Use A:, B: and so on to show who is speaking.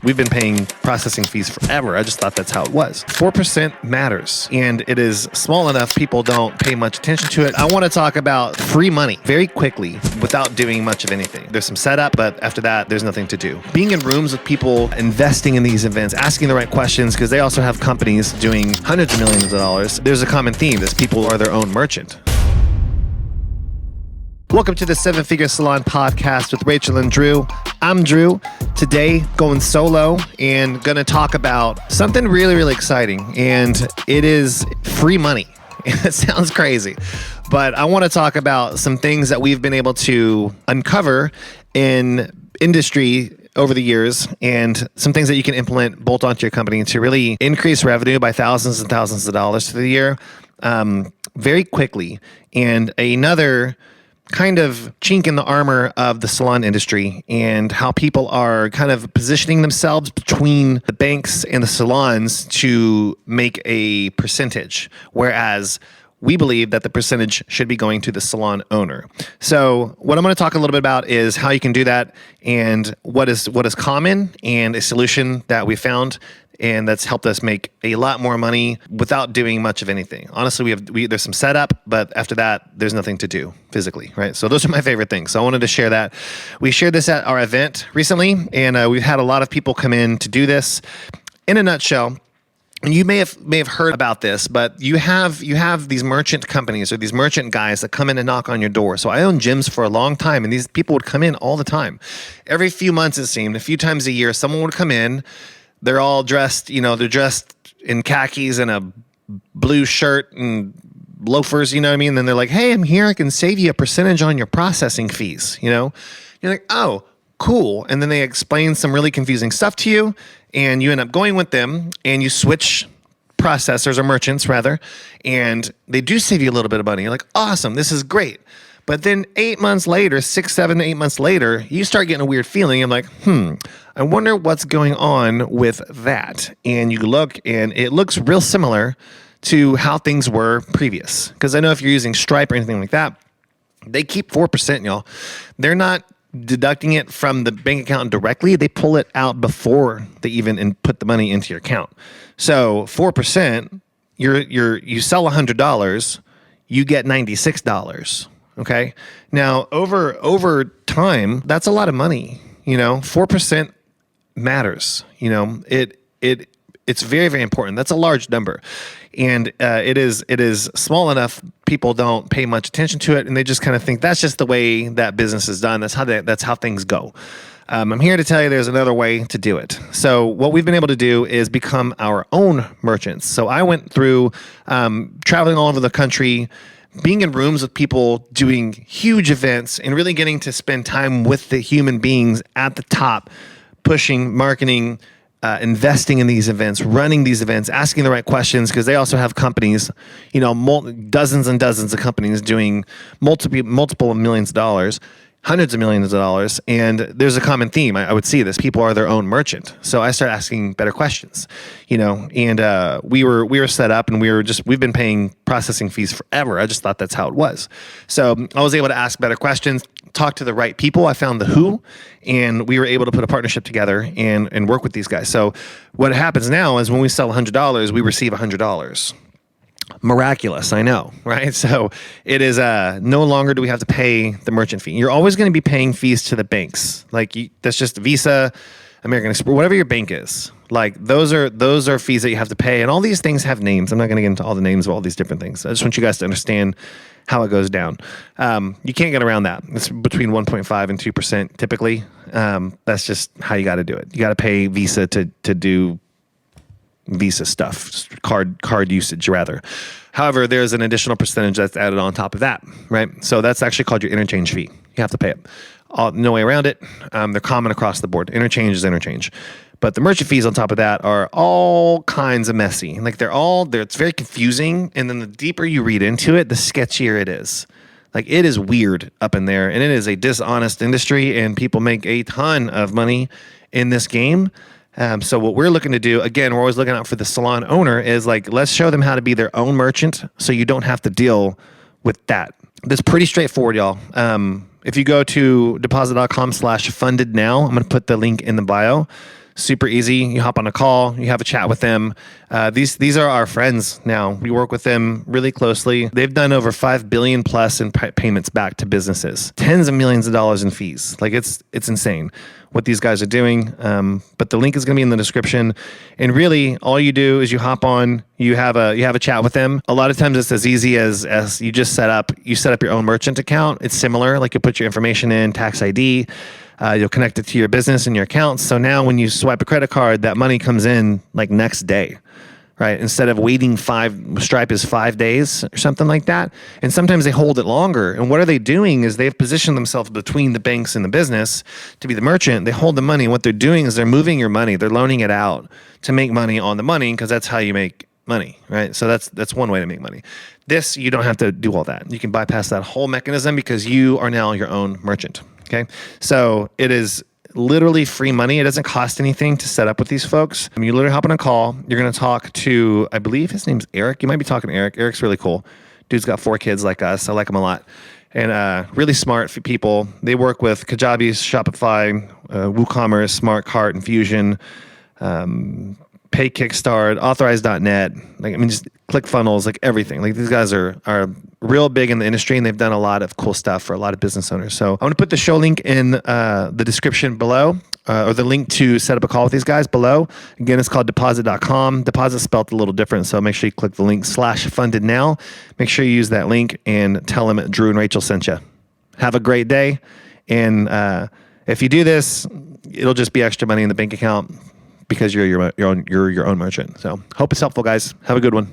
A: We've been paying processing fees forever. I just thought that's how it was. 4% matters, and it is small enough people don't pay much attention to it. I want to talk about free money very quickly without doing much of anything. There's some setup, but after that, there's nothing to do. Being in rooms with people investing in these events, asking the right questions, because they also have companies doing hundreds of millions of dollars. There's a common theme. This people are their own merchant. Welcome to the 7-Figure Salon podcast with Rachel and Drew. I'm Drew. Today, going solo and going to talk about something really, really exciting. And it is free money. It sounds crazy, but I want to talk about some things that we've been able to uncover in industry over the years, and some things that you can implement, bolt onto your company to really increase revenue by thousands and thousands of dollars through the year very quickly. And another kind of chink in the armor of the salon industry and how people are kind of positioning themselves between the banks and the salons to make a percentage, whereas we believe that the percentage should be going to the salon owner. So what I'm going to talk a little bit about is how you can do that and what is common and a solution that we found and that's helped us make a lot more money without doing much of anything. Honestly, there's some setup, but after that, there's nothing to do physically, right? So those are my favorite things. So I wanted to share that. We shared this at our event recently, and we've had a lot of people come in to do this. In a nutshell, and you may have heard about this, but you have these merchant companies or these merchant guys that come in and knock on your door. So I owned gyms for a long time, and these people would come in all the time. Every few months, it seemed, a few times a year, someone would come in. They're all dressed, they're dressed in khakis and a blue shirt and loafers, you know what I mean? And then they're like, hey, I'm here. I can save you a percentage on your processing fees, You're like, oh, cool. And then they explain some really confusing stuff to you, and you end up going with them, and you switch processors or merchants rather, and they do save you a little bit of money. You're like, awesome, this is great. But then 8 months later, 6, 7, 8 months later, you start getting a weird feeling. I'm like, I wonder what's going on with that. And you look, and it looks real similar to how things were previous. Because I know if you're using Stripe or anything like that, they keep 4%, y'all. They're not deducting it from the bank account directly. They pull it out before they even put the money into your account. So 4%, you sell $100, you get $96. Okay. Now over time, that's a lot of money. 4% matters. It's very, very important. That's a large number, and it is small enough people don't pay much attention to it, and they just kind of think that's just the way that business is done. That's how things go. I'm here to tell you there's another way to do it. So what we've been able to do is become our own merchants. So I went through traveling all over the country, being in rooms with people doing huge events and really getting to spend time with the human beings at the top, pushing, marketing, investing in these events, running these events, asking the right questions, because they also have companies, dozens and dozens of companies doing multiple millions of dollars, hundreds of millions of dollars. And there's a common theme. I would see this. People are their own merchant. So I started asking better questions, and we were set up, and we've been paying processing fees forever. I just thought that's how it was. So I was able to ask better questions, talk to the right people. I found the who, and we were able to put a partnership together and work with these guys. So what happens now is when we sell $100, we receive $100. Miraculous, I know, right? So it is no longer do we have to pay the merchant fee. You're always going to be paying fees to the banks. That's just Visa, American Express, whatever your bank is. Those are fees that you have to pay, and all these things have names. I'm not going to get into all the names of all these different things. I just want you guys to understand how it goes down. You can't get around that. It's between 1.5 and 2% typically. That's just how you got to do it. You got to pay Visa to do Visa stuff, card usage rather. However, there's an additional percentage that's added on top of that, right? So that's actually called your interchange fee. You have to pay it. No way around it. They're common across the board. Interchange is interchange. But the merchant fees on top of that are all kinds of messy. It's very confusing. And then the deeper you read into it, the sketchier it is. It is weird up in there, and it is a dishonest industry, and people make a ton of money in this game. So what we're looking to do, again, we're always looking out for the salon owner, is let's show them how to be their own merchant so you don't have to deal with that. That's pretty straightforward, y'all. If you go to deposit.com/funded now, I'm going to put the link in the bio. super easy. You hop on a call, you have a chat with them. These are our friends now. We work with them really closely. They've done over 5 billion plus in payments back to businesses, tens of millions of dollars in fees. Like it's insane what these guys are doing. But the link is going to be in the description. And really, all you do is you hop on, you have a chat with them. A lot of times it's as easy as you just set up your own merchant account. It's similar, like you put your information in, tax ID. You'll connect it to your business and your accounts. So now when you swipe a credit card, that money comes in like next day, right? Instead of waiting Stripe is 5 days or something like that. And sometimes they hold it longer. And what are they doing is they've positioned themselves between the banks and the business to be the merchant. They hold the money. What they're doing is they're moving your money. They're loaning it out to make money on the money, because that's how you make money, right? So that's one way to make money. This, you don't have to do all that. You can bypass that whole mechanism because you are now your own merchant. Okay. So it is literally free money. It doesn't cost anything to set up with these folks. You literally hop on a call. You're going to talk to, I believe his name's Eric. You might be talking to Eric. Eric's really cool. Dude's got 4 kids like us. I like him a lot. And really smart people. They work with Kajabi, Shopify, WooCommerce, Smart Cart, Infusion, Pay Kickstart, Authorize.net, just ClickFunnels, like everything. Like these guys are real big in the industry, and they've done a lot of cool stuff for a lot of business owners. So I'm going to put the show link in the description below, or the link to set up a call with these guys below. Again, it's called deposit.com. Deposit spelled a little different, so make sure you click the link /funded now. Make sure you use that link and tell them Drew and Rachel sent you. Have a great day. And if you do this, it'll just be extra money in the bank account, because you're your own merchant. So hope it's helpful, guys. Have a good one.